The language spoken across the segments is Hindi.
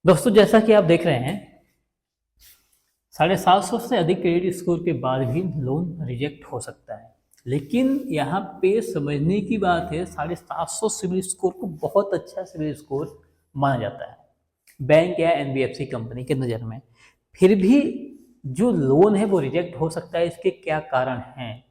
दोस्तों, जैसा कि आप देख रहे हैं, 750 से अधिक क्रेडिट स्कोर के बाद भी लोन रिजेक्ट हो सकता है। लेकिन यहाँ पे समझने की बात है, 750 सिविल स्कोर को बहुत अच्छा सिविल स्कोर माना जाता है बैंक या एनबीएफसी कंपनी के नज़र में। फिर भी जो लोन है वो रिजेक्ट हो सकता है। इसके क्या कारण हैं,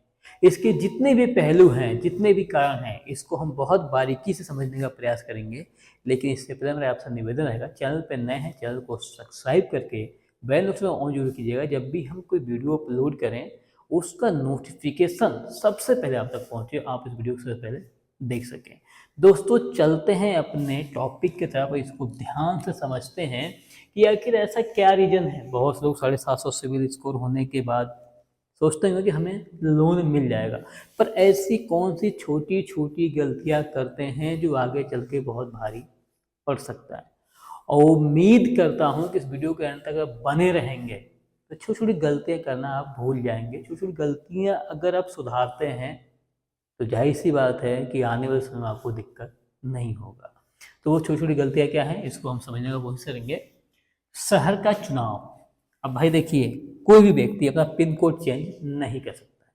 इसके जितने भी पहलू हैं, जितने भी कारण हैं, इसको हम बहुत बारीकी से समझने का प्रयास करेंगे। लेकिन इससे पहले मेरा आपसे निवेदन रहेगा, चैनल पर नए हैं, चैनल को सब्सक्राइब करके बेल नोटिफिकेशन ऑन जरूर कीजिएगा। जब भी हम कोई वीडियो अपलोड करें उसका नोटिफिकेशन सबसे पहले आप तक पहुंचे, आप इस वीडियो को सबसे पहले देख सकें। दोस्तों, चलते हैं अपने टॉपिक की तरफ, इसको ध्यान से समझते हैं कि आखिर ऐसा क्या रीजन है। बहुत से लोग 750 सिविल स्कोर होने के बाद सोचते हैं कि हमें लोन मिल जाएगा, पर ऐसी कौन सी छोटी छोटी गलतियां करते हैं जो आगे चल के बहुत भारी पड़ सकता है। और उम्मीद करता हूं कि इस वीडियो के अंत तक आप बने रहेंगे तो छोटी छोटी गलतियां करना आप भूल जाएंगे। छोटी छोटी गलतियां अगर आप सुधारते हैं तो जाहिर सी बात है कि आने वाले समय में आपको दिक्कत नहीं होगा। तो वो छोटी छोटी गलतियां क्या हैं, इसको हम समझने का कोशिश करेंगे। शहर का चुनाव। अब भाई देखिए, कोई भी व्यक्ति अपना पिन कोड चेंज नहीं कर सकता।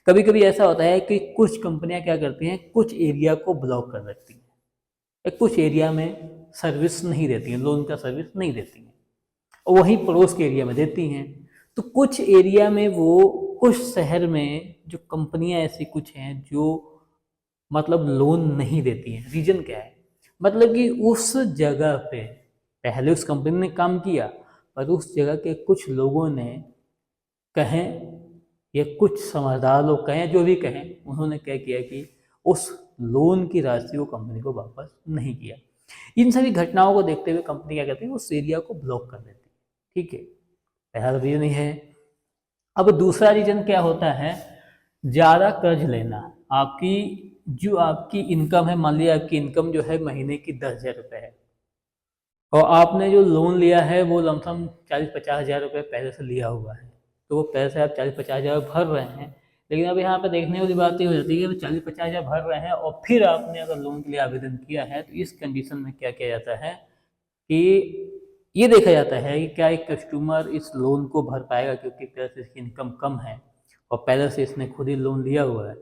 कभी कभी ऐसा होता है कि कुछ कंपनियां क्या करती हैं, कुछ एरिया को ब्लॉक कर देती हैं, या कुछ एरिया में सर्विस नहीं देती हैं, लोन का सर्विस नहीं देती हैं, और वहीं पड़ोस के एरिया में देती हैं। तो कुछ एरिया में वो, कुछ शहर में जो कंपनियां ऐसी कुछ हैं जो मतलब लोन नहीं देती हैं। रीजन क्या है, मतलब कि उस जगह पे पहले उस कंपनी ने काम किया, पर उस जगह के कुछ लोगों ने, कहें या कुछ समझदार लोग कहें, जो भी कहें, उन्होंने क्या किया कि उस लोन की राशि को कंपनी को वापस नहीं किया। इन सभी घटनाओं को देखते हुए कंपनी क्या करती है, उस एरिया को ब्लॉक कर देती है। ठीक है, पहला रीजन ही है। अब दूसरा रीजन क्या होता है, ज़्यादा कर्ज लेना। आपकी जो आपकी इनकम है, मान लिया आपकी इनकम जो है महीने की 10,000 रुपये है, और आपने जो लोन लिया है वो लमसम 40-50 हज़ार रुपये पहले से लिया हुआ है। तो वो पैसे आप 40-50 हज़ार भर रहे हैं। लेकिन अब यहाँ पे देखने वाली बात ये हो जाती है कि 40-50 हज़ार भर रहे हैं और फिर आपने अगर लोन के लिए आवेदन किया है, तो इस कंडीशन में क्या किया जाता है कि ये देखा जाता है कि क्या एक कस्टमर इस लोन को भर पाएगा, क्योंकि पहले से इसकी इनकम कम है और पहले से इसने खुद ही लोन लिया हुआ है।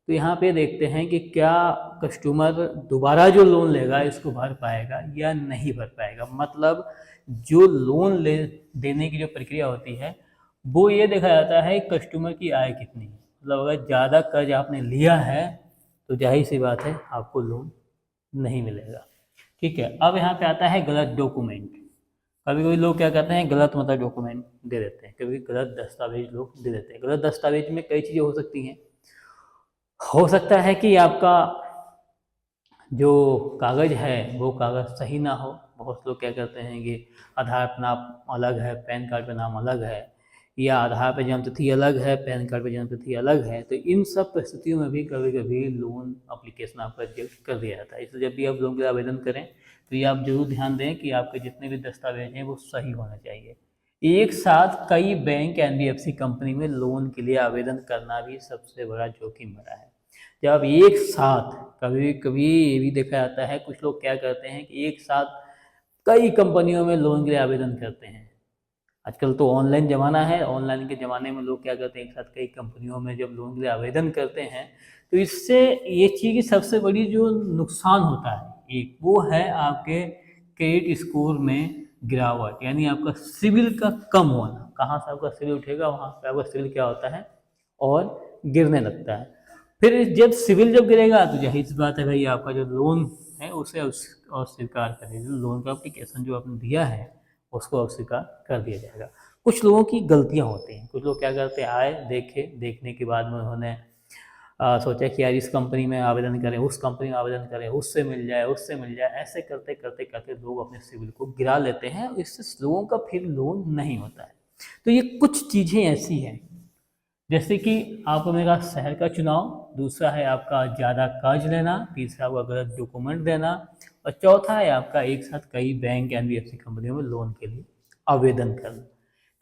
तो यहाँ पे देखते हैं कि क्या कस्टमर दोबारा जो लोन लेगा इसको भर पाएगा या नहीं भर पाएगा। मतलब जो लोन ले देने की जो प्रक्रिया होती है, वो ये देखा जाता है कि कस्टमर की आय कितनी है। मतलब अगर ज़्यादा कर्ज आपने लिया है तो जाहिर सी बात है आपको लोन नहीं मिलेगा। ठीक है, अब यहाँ पे आता है गलत डॉक्यूमेंट। कभी कभी लोग क्या करते हैं, गलत मतलब डॉक्यूमेंट दे देते हैं, कभी गलत दस्तावेज लोग दे देते हैं। गलत दस्तावेज में कई चीज़ें हो सकती हैं। हो सकता है कि आपका जो कागज़ है वो कागज़ सही ना हो। बहुत लोग क्या करते हैं कि आधार पर नाम अलग है, पैन कार्ड पे नाम अलग है, या आधार पे जन्म तिथि अलग है, पैन कार्ड पे जन्म तिथि अलग है। तो इन सब परिस्थितियों में भी कभी कभी लोन अप्लीकेशन आपका रिजेक्ट कर दिया जाता है। इसलिए जब भी आप लोन के लिए आवेदन करें तो ये आप जरूर ध्यान दें कि आपके जितने भी दस्तावेज हैं वो सही होना चाहिए। एक साथ कई बैंक एनबीएफसी कंपनी में लोन के लिए आवेदन करना भी सबसे बड़ा जोखिम भरा है। जब एक साथ, कभी कभी ये भी देखा जाता है, कुछ लोग क्या करते हैं कि एक साथ कई कंपनियों में लोन के लिए आवेदन करते हैं। आजकल तो ऑनलाइन ज़माना है, ऑनलाइन के ज़माने में लोग क्या करते हैं, एक साथ कई कंपनियों में जब लोन के लिए आवेदन करते हैं, तो इससे ये चीज़ की सबसे बड़ी जो नुकसान होता है, एक वो है आपके क्रेडिट स्कोर में गिरावट, यानी आपका सिविल का कम होना। कहाँ से आपका सिविल उठेगा, वहाँ पे आपका सिविल क्या होता है, और गिरने लगता है। फिर जब सिविल जब गिरेगा तो जाहिर सी बात है भाई, आपका जो लोन है उसे अस्वीकार करेगा। जो लोन का अप्लीकेशन जो आपने दिया है उसको अस्वीकार कर दिया जाएगा। कुछ लोगों की गलतियां होती हैं, कुछ लोग क्या करते हैं, आए देखे, देखने के बाद में उन्होंने सोचा कि यार इस कंपनी में आवेदन करें, उस कंपनी में आवेदन करें, उससे मिल जाए, उससे मिल जाए। ऐसे करते करते करते लोग अपने सिविल को गिरा लेते हैं, इससे लोगों का फिर लोन नहीं होता है। तो ये कुछ चीज़ें ऐसी हैं, जैसे कि आपको मेरा शहर का चुनाव, दूसरा है आपका ज़्यादा कर्ज लेना, तीसरा हुआ गलत डॉक्यूमेंट देना, और चौथा है आपका एक साथ कई बैंक एनबीएफसी कंपनियों में लोन के लिए आवेदन करना।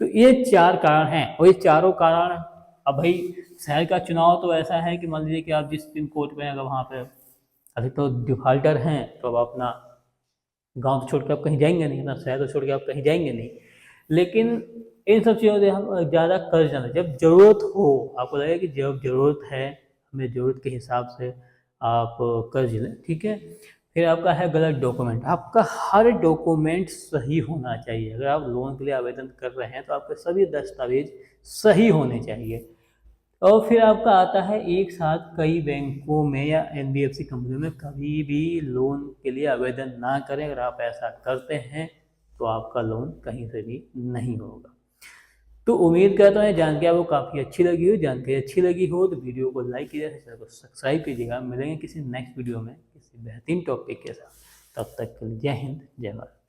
तो ये चार कारण हैं, और ये चारों कारण, अब भाई शहर का चुनाव तो ऐसा है कि मान लीजिए कि आप जिस पिन कोड में, अगर वहाँ पे अधिक तो डिफाल्टर हैं तो अब अपना गांव तो छोड़ के आप कहीं जाएंगे नहीं, अपना शहर तो छोड़ के आप कहीं जाएंगे नहीं। लेकिन इन सब चीज़ों से हम ज़्यादा कर्ज ना, जब ज़रूरत हो, आपको लगे कि जब ज़रूरत है, हमें ज़रूरत के हिसाब से आप कर्ज लें, ठीक है। फिर आपका है गलत डॉक्यूमेंट, आपका हर डॉक्यूमेंट सही होना चाहिए। अगर आप लोन के लिए आवेदन कर रहे हैं तो आपके सभी दस्तावेज सही होने चाहिए। और फिर आपका आता है एक साथ कई बैंकों में या एनबीएफसी कंपनियों में कभी भी लोन के लिए आवेदन ना करें। अगर आप ऐसा करते हैं तो आपका लोन कहीं से भी नहीं होगा। तो उम्मीद करता हूँ जान के आपको काफ़ी अच्छी लगी हो। जानकारी अच्छी लगी हो तो वीडियो को लाइक कीजिएगा, चैनल को सब्सक्राइब कीजिएगा। मिलेंगे किसी नेक्स्ट वीडियो में किसी बेहतरीन टॉपिक के साथ। तब तक के लिए जय हिंद, जय भारत।